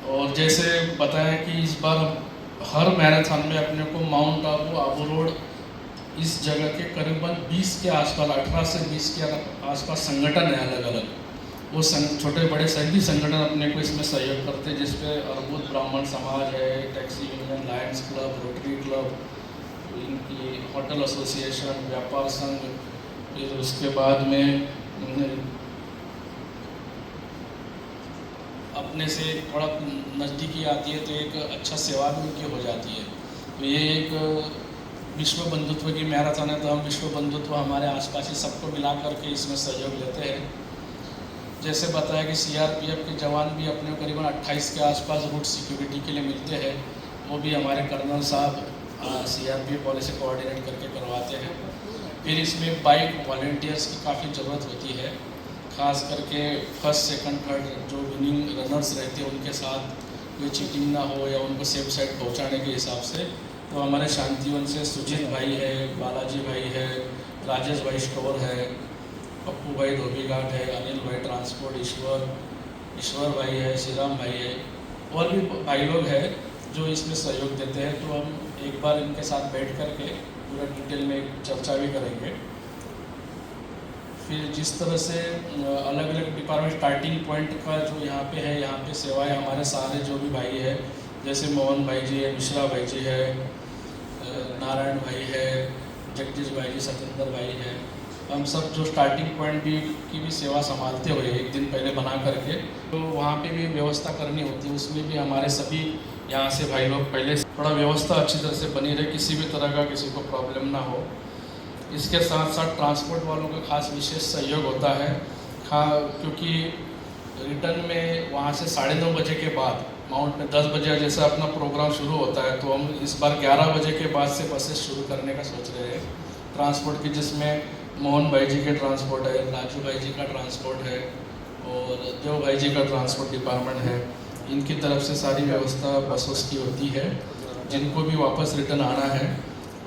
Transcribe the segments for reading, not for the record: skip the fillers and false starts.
और जैसे बताया कि इस बार हर मैराथन में अपने को माउंट आबू, आबू रोड, इस जगह के करीबन 20 के आसपास, 18 से 20 के आसपास संगठन है अलग अलग। वो छोटे बड़े सभी संगठन अपने को इसमें सहयोग करते हैं, जिसपे अर्बुद ब्राह्मण समाज है, taxi union, Lions club, rotary club, इनकी होटल एसोसिएशन, व्यापार संघ, फिर उसके बाद में अपने से थोड़ा नज़दीकी आती है तो एक अच्छा सेवा भी उनकी हो जाती है। तो ये एक विश्व बंधुत्व की मैराथन है, तो हम विश्व बंधुत्व हमारे आसपास ही सबको मिला करके इसमें सहयोग लेते हैं। जैसे बताया कि सीआरपीएफ के जवान भी अपने करीबन 28 के आसपास रूट सिक्योरिटी के लिए मिलते हैं, वो भी हमारे कर्नल साहब सीआरपीएफ वाले से कोऑर्डिनेट करके करवाते हैं। फिर इसमें बाइक वॉलंटियर्स की काफ़ी ज़रूरत होती है, खास करके फर्स्ट सेकंड थर्ड जो विनिंग रनर्स रहते हैं उनके साथ कोई चीटिंग ना हो या उनको सेफ साइड पहुंचाने के हिसाब से। तो हमारे शांतिवन से सुजीत भाई है, बालाजी भाई है, राजेश भाई स्टोर है, पप्पू भाई धोबी घाट है, अनिल भाई ट्रांसपोर्ट, ईश्वर भाई है, श्रीराम भाई है, और भी भाई लोग हैं जो इसमें सहयोग देते हैं। तो हम एक बार इनके साथ बैठ कर के पूरा डिटेल में चर्चा भी करेंगे। फिर जिस तरह से अलग अलग डिपार्टमेंट स्टार्टिंग पॉइंट का जो यहाँ पे है, यहाँ पे सेवाएं हमारे सारे जो भी भाई है, जैसे मोहन भाई जी है, मिश्रा भाई जी है, नारायण भाई है, जगदीश भाई जी, सत्येंद्र भाई है, हम सब जो स्टार्टिंग पॉइंट भी की भी सेवा संभालते हुए एक दिन पहले बना करके, तो वहाँ पे भी व्यवस्था करनी होती है। उसमें भी हमारे सभी यहाँ से भाई लोग पहले थोड़ा व्यवस्था अच्छी तरह से बनी रहे, किसी भी तरह का किसी को प्रॉब्लम ना हो। इसके साथ साथ ट्रांसपोर्ट वालों का खास विशेष सहयोग होता है, क्योंकि रिटर्न में वहाँ से 9:30 बजे के बाद माउंट में 10 बजे जैसे अपना प्रोग्राम शुरू होता है, तो हम इस बार 11 बजे के बाद से बसेस शुरू करने का सोच रहे हैं ट्रांसपोर्ट की, जिसमें मोहन भाई जी के ट्रांसपोर्ट है, राजू भाई जी का ट्रांसपोर्ट है और देव भाई जी का ट्रांसपोर्ट डिपार्टमेंट है। इनकी तरफ से सारी व्यवस्था बसों की होती है जिनको भी वापस रिटर्न आना है।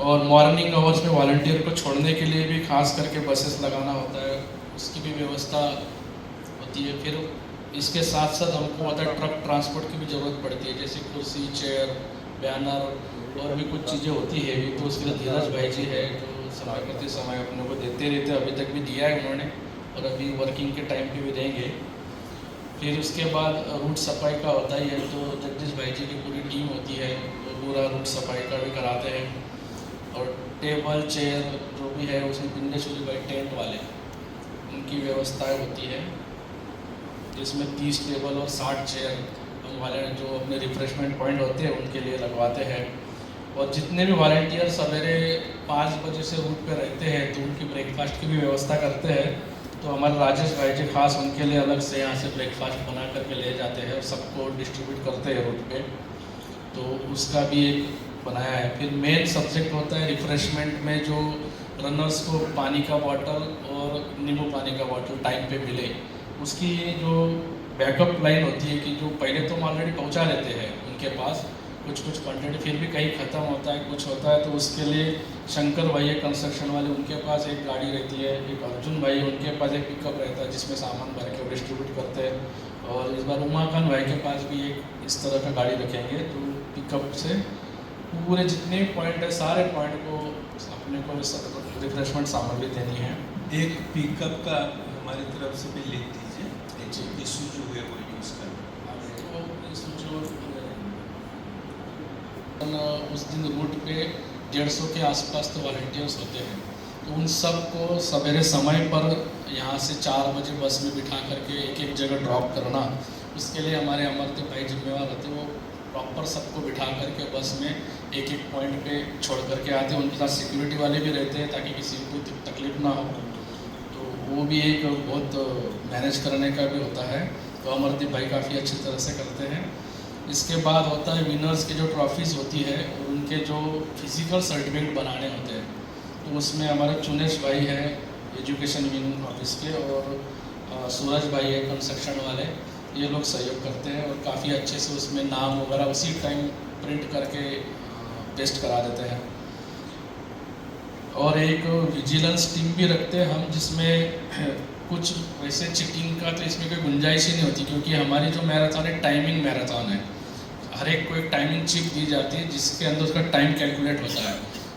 और मॉर्निंग आवर्स में वॉलंटियर को छोड़ने के लिए भी खास करके बसेस लगाना होता है, उसकी भी व्यवस्था होती है। फिर इसके साथ साथ हमको होता है ट्रक ट्रांसपोर्ट की भी ज़रूरत पड़ती है, जैसे कुर्सी, चेयर, बैनर और भी कुछ चीज़ें होती है। तो उसके लिए धीरज भाई जी है जो समय करते समय अपने को देते रहते, अभी तक भी दिया है उन्होंने और अभी वर्किंग के टाइम पे भी देंगे। फिर उसके बाद रूट सफाई का होता ही है, तो जगदीश भाई जी की पूरी टीम होती है, तो पूरा रूट सफाई का भी कराते हैं। और टेबल चेयर जो भी है उसमें पिंडेश्वरी भाई टेंट वाले उनकी व्यवस्थाएं होती है, जिसमें 30 टेबल और 60 चेयर हम वाले जो अपने रिफ्रेशमेंट पॉइंट होते हैं उनके लिए लगवाते हैं। और जितने भी वॉलंटियर सवेरे 5 बजे से रूट पे रहते हैं तो उनकी ब्रेकफास्ट की भी व्यवस्था करते हैं। तो हमारे राजेश भाई जी खास उनके लिए अलग से यहाँ से ब्रेकफास्ट बना करके ले जाते हैं और सबको डिस्ट्रीब्यूट करते हैं रूट पे, तो उसका भी एक बनाया है। फिर मेन सब्जेक्ट होता है रिफ्रेशमेंट में, जो रनर्स को पानी का बॉटल और नींबू पानी का बॉटल टाइम पे मिले, उसकी जो बैकअप लाइन होती है कि जो पहले तो हम ऑलरेडी पहुँचा लेते हैं उनके पास कुछ क्वान्टिटी, फिर भी कहीं ख़त्म होता है, कुछ होता है, तो उसके लिए शंकर भाई है कंस्ट्रक्शन वाले, उनके पास एक गाड़ी रहती है, एक अर्जुन भाई उनके पास एक पिकअप रहता है जिसमें सामान भर के डिस्ट्रीब्यूट करते हैं। और इस बार उमाकांत भाई के पास भी एक इस तरह का गाड़ी रखेंगे, तो पिकअप से पूरे जितने पॉइंट है सारे पॉइंट को अपने को रिफ्रेशमेंट सामग्री देनी है। एक पिकअप का हमारी तरफ से भी लिख दीजिए, जी इशू जो है वो यूज़ करें। तो इशू जो उस दिन रूट पे 150 के आसपास तो वॉलंटियर्स होते हैं, तो उन सब को सवेरे समय पर यहाँ से 4 बजे बस में बिठा करके एक एक जगह ड्रॉप करना, उसके लिए हमारे अमरदीप भाई जिम्मेवार होते हैं। वो प्रॉपर सबको बिठा करके बस में एक एक पॉइंट पे छोड़ करके आते हैं, उनके साथ सिक्योरिटी वाले भी रहते हैं ताकि किसी को तकलीफ ना हो। तो वो भी एक बहुत मैनेज करने का भी होता है, तो अमरदीप भाई काफ़ी अच्छी तरह से करते हैं। इसके बाद होता है विनर्स की जो ट्रॉफीज़ होती है उनके जो फिज़िकल सर्टिफिकेट बनाने होते हैं, तो उसमें हमारे चुनेश भाई है एजुकेशन विंग ऑफिस के, और सूरज भाई है कंस्ट्रक्शन वाले, ये लोग सहयोग करते हैं और काफ़ी अच्छे से उसमें नाम वगैरह उसी टाइम प्रिंट करके पेस्ट करा देते हैं। और एक विजिलेंस टीम भी रखते हैं हम, जिसमें कुछ वैसे चीटिंग का तो इसमें कोई गुंजाइश ही नहीं होती, क्योंकि हमारी जो मैराथन है टाइमिंग मैराथन है। हर एक को एक टाइमिंग चिप दी जाती है जिसके अंदर उसका टाइम कैलकुलेट होता है।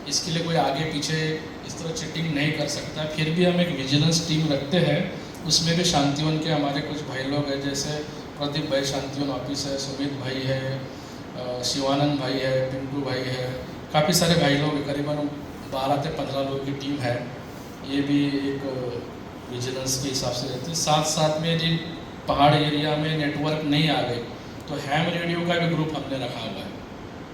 इसके लिए कोई आगे पीछे इस तरह चीटिंग नहीं कर सकता। फिर भी हम एक विजिलेंस टीम रखते हैं, उसमें भी शांतिवन के हमारे कुछ भाई लोग हैं, जैसे प्रदीप भाई शांतिवन ऑफिस है, सुमित भाई है, शिवानंद भाई है, पिंटू भाई है, काफ़ी सारे भाई लोग, करीबन 12 से 15 लोगों की टीम है। ये भी एक विजिलेंस के हिसाब से रहती है। साथ साथ में यदि पहाड़ एरिया में नेटवर्क नहीं आ गए तो हैम रेडियो का भी ग्रुप हमने रखा हुआ है।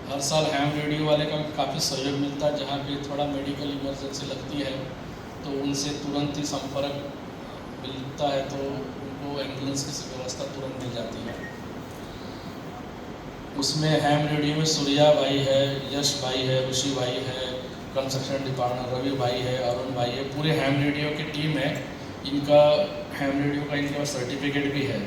हर साल हैम रेडियो वाले का काफ़ी सहयोग मिलता है, जहाँ पे थोड़ा मेडिकल इमरजेंसी लगती है तो उनसे तुरंत ही संपर्क मिलता है, तो उनको एम्बुलेंस की व्यवस्था तुरंत मिल जाती है। उसमें हैम रेडियो में सूर्या भाई है, यश भाई है, ऋषि भाई है, कंस्ट्रक्शन डिपार्टमेंट रवि भाई है, अरुण भाई है, पूरे हैम रेडियो की टीम है। इनका हैम रेडियो का इनके पास सर्टिफिकेट भी है।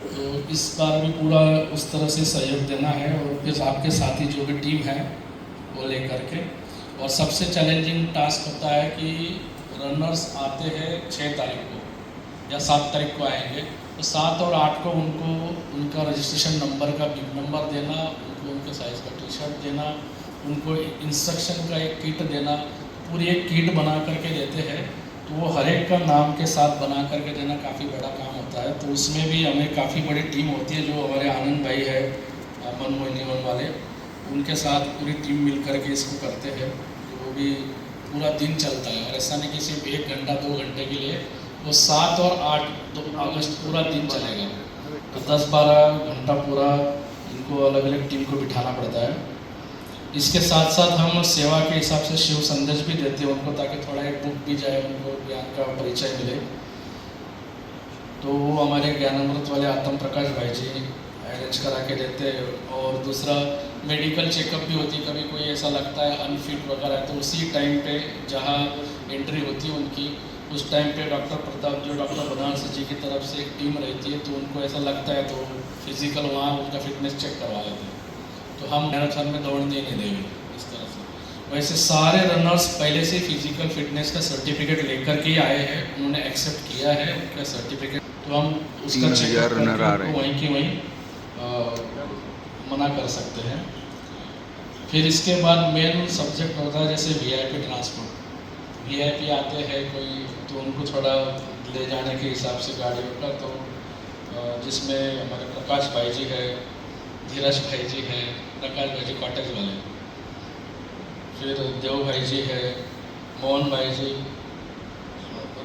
तो इस बार भी पूरा उस तरह से सहयोग देना है, और फिर आपके साथी जो भी टीम है वो लेकर के। और सबसे चैलेंजिंग टास्क होता है कि रनर्स आते हैं 6 तारीख को या 7 तारीख को आएंगे, तो 7 और 8 को उनको उनका रजिस्ट्रेशन नंबर का बिग नंबर देना, उनको उनके साइज़ का टी शर्ट देना, उनको इंस्ट्रक्शन का एक किट देना, पूरी एक किट बना करके देते हैं। तो वो हर एक का नाम के साथ बना करके देना काफ़ी बड़ा काम होता है। तो उसमें भी हमें काफ़ी बड़ी टीम होती है, जो हमारे आनंद भाई है मनमोहिनीवन वाले, उनके साथ पूरी टीम मिल करके इसको करते हैं। तो वो भी पूरा दिन चलता है, और ऐसा नहीं कि सिर्फ 1 घंटा 2 घंटे के लिए, वो 7 और 8 अगस्त पूरा दिन चलेगा। तो 10-12 घंटा पूरा इनको अलग अलग टीम को बिठाना पड़ता है। इसके साथ साथ हम सेवा के हिसाब से शिव संदेश भी देते हैं उनको, ताकि थोड़ा एक बुक भी जाए, उनको ज्ञान का परिचय मिले। तो वो हमारे ज्ञानामृत वाले आत्म प्रकाश भाई जी अरेंज करा के देते हैं। और दूसरा मेडिकल चेकअप भी होती है, कभी कोई ऐसा लगता है अनफिट वगैरह, तो उसी टाइम पे जहाँ एंट्री होती है उनकी, उस टाइम पे डॉक्टर प्रताप जो डॉक्टर बनारस जी की तरफ से एक टीम रहती है, तो उनको ऐसा लगता है तो फिजिकल वहाँ उनका फिटनेस चेक करवा लेते हैं। तो हम मैराथन में दौड़ने नहीं देंगे इस तरह से। वैसे सारे रनर्स पहले से फिजिकल फिटनेस का सर्टिफिकेट लेकर के आए हैं, उन्होंने एक्सेप्ट किया है उनका सर्टिफिकेट, तो हम उसका चेकअप करके वहीं की वहीं मना कर सकते हैं। फिर इसके बाद मेन सब्जेक्ट होता है जैसे वीआईपी ट्रांसपोर्ट। वीआईपी आते हैं कोई, तो उनको थोड़ा ले जाने के हिसाब से गाड़ियों का, तो जिसमें हमारे प्रकाश भाई जी है, धीरज भाई जी है, प्रकाश भाई जी कॉटेज वाले, फिर देव भाई जी है, मोहन भाई जी,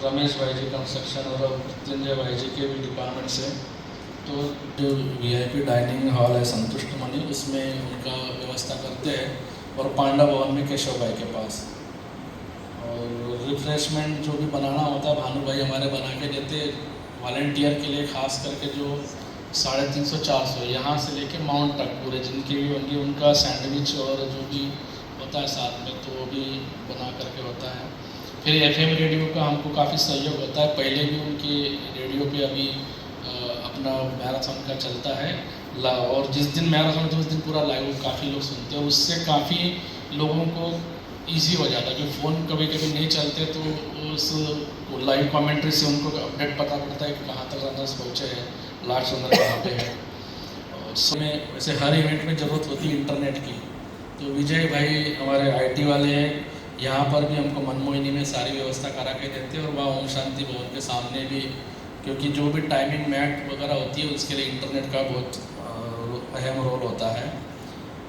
रमेश भाई जी कंस्ट्रक्शन, और मृत्युंजय भाई जी के भी डिपार्टमेंट से। तो जो वीआईपी डाइनिंग हॉल है संतुष्ट मणि, उसमें उनका व्यवस्था करते हैं, और पांडा भवन में केशव भाई के पास। और रिफ्रेशमेंट जो भी बनाना होता है भानु भाई हमारे बना के देते, वॉलंटियर के लिए खास करके जो 350-400 यहाँ से लेके माउंट तक पूरे जिनके भी होंगे, उनका सैंडविच और जो भी होता है साथ में, तो वो भी बना करके होता है। फिर एफएम रेडियो का हमको काफ़ी सहयोग होता है, पहले भी उनके रेडियो पे अभी अपना मैराथन का चलता है, और जिस दिन मैराथन होता है उस दिन पूरा लाइव काफ़ी लोग सुनते हैं। उससे काफ़ी लोगों को ईजी हो जाता है, कि फ़ोन कभी कभी नहीं चलते, तो उस लाइव कमेंट्री से उनको अपडेट पता पड़ता है कि कहाँ तक रनर्स पहुँचे हैं, लास्ट रनर कहाँ पे है। और उसमें वैसे हर इवेंट में ज़रूरत होती है इंटरनेट की, तो विजय भाई हमारे आईटी वाले हैं, यहाँ पर भी हमको मनमोहिनी में सारी व्यवस्था करा के देते हैं। और वहाँ ओम शांति भवन के सामने भी, क्योंकि जो भी टाइमिंग मैट वगैरह होती है उसके लिए इंटरनेट का बहुत अहम रोल होता है।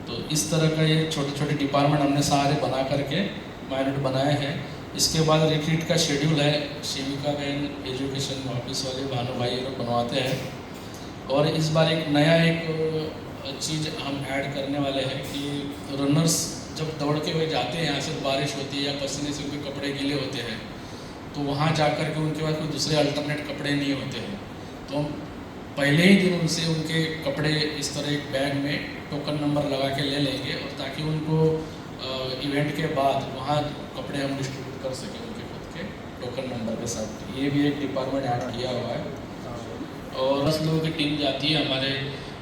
तो इस तरह का ये छोटे छोटे डिपार्टमेंट हमने सारे बना करके माइनट बनाए हैं। इसके बाद रिट्रीट का शेड्यूल है, शिविका बहन एजुकेशन ऑफिस वाले भानु भाई लोग बनवाते हैं। और इस बार एक नया एक चीज़ हम ऐड करने वाले हैं कि रनर्स जब दौड़ के हुए जाते हैं, यहाँ से बारिश होती है या पसीने से उनके कपड़े गीले होते हैं, तो वहाँ जाकर के उनके पास कोई दूसरे अल्टरनेट कपड़े नहीं होते हैं, तो हम पहले ही दिन उनसे उनके कपड़े इस तरह एक बैग में टोकन नंबर लगा के ले लेंगे, और ताकि उनको इवेंट के बाद वहाँ कपड़े हम डिस्ट्रीब्यूट कर सकें उनके खुद के टोकन नंबर के साथ। ये भी एक डिपार्टमेंट ऐड किया हुआ है। और 10 लोगों की टीम जाती है, हमारे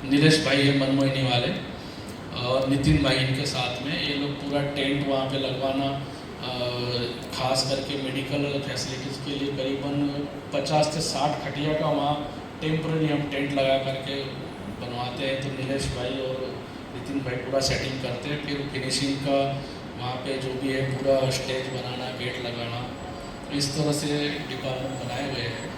नीलेश भाई है मनमोहिनी वाले और नितिन भाई इनके साथ में, ये लोग पूरा टेंट वहाँ पे लगवाना, ख़ास करके मेडिकल फैसिलिटीज़ के लिए करीबन 50 से 60 खटिया का वहाँ टेम्पररी हम टेंट लगा करके बनवाते हैं। तो नीलेश भाई और नितिन भाई पूरा सेटिंग करते हैं, फिर फिनिशिंग का वहाँ पे जो भी है पूरा स्टेज बनाना, गेट लगाना, इस तरह से डिपार्टमेंट बनाए हुए हैं।